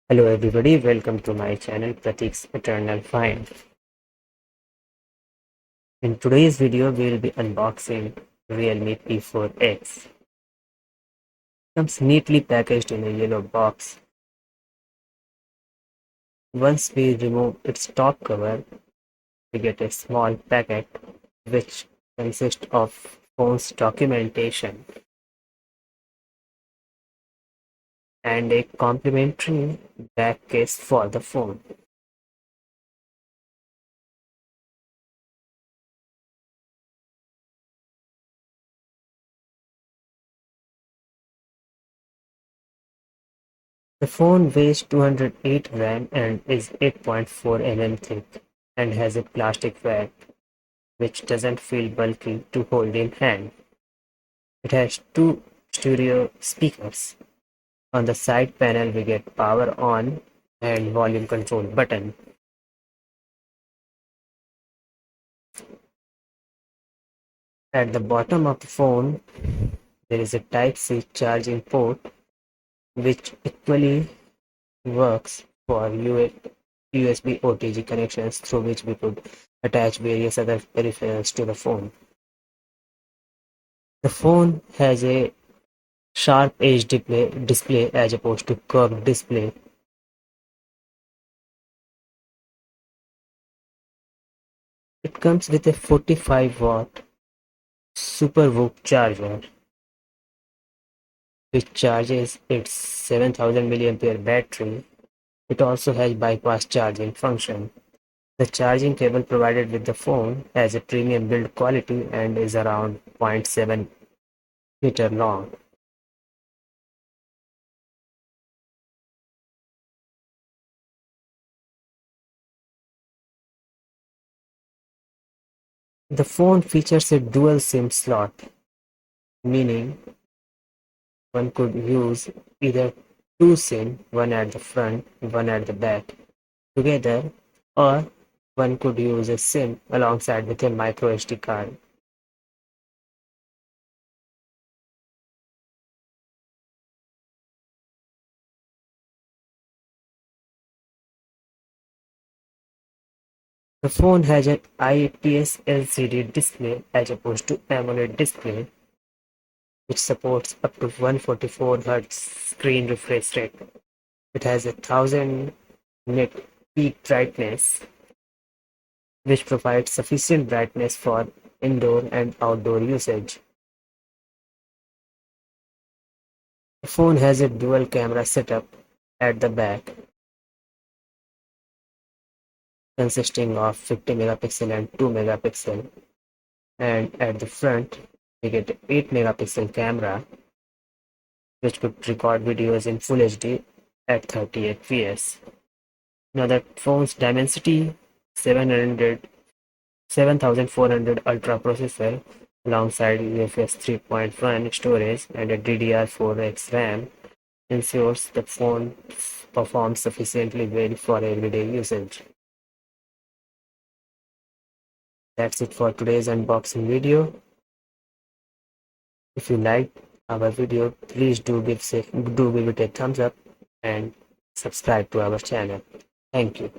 Hello everybody, welcome to my channel Prateek's Eternal Find. In today's video, we will be unboxing Realme P4X. Comes neatly packaged in a yellow box. Once we remove its top cover, we get a small packet which consists of phone's documentation and a complimentary back case for the phone. The phone weighs 208 gram and is 8.4 mm thick and has a plastic wrap which doesn't feel bulky to hold in hand. It has two stereo speakers. On the side panel we get power on and volume control button. At the bottom of the phone there is a Type-C charging port which equally works for USB OTG connections through which we could attach various other peripherals to the phone. The phone has a sharp edge display as opposed to curved display. It comes with a 45-watt SuperVOOC charger which charges its 7000 mAh battery. It also has bypass charging function. The charging cable provided with the phone has a premium build quality and is around 0.7 meter long. The phone features a dual SIM slot, meaning one could use either two SIM, one at the front, one at the back, together, or one could use a SIM alongside with a micro SD card. The phone has an IPS LCD display as opposed to AMOLED display, which supports up to 144 Hz screen refresh rate. It has a 1000 nit peak brightness, which provides sufficient brightness for indoor and outdoor usage. The phone has a dual camera setup at the back, consisting of 50 megapixel and 2 megapixel, and at the front we get an 8 megapixel camera which could record videos in Full HD at 30 fps. Now the phone's Dimensity 7400 Ultra processor alongside UFS 3.1 storage and a DDR4X RAM ensures the phone performs sufficiently well for everyday usage. That's it for today's unboxing video. If you liked our video, please do give it a thumbs up and subscribe to our channel. Thank you.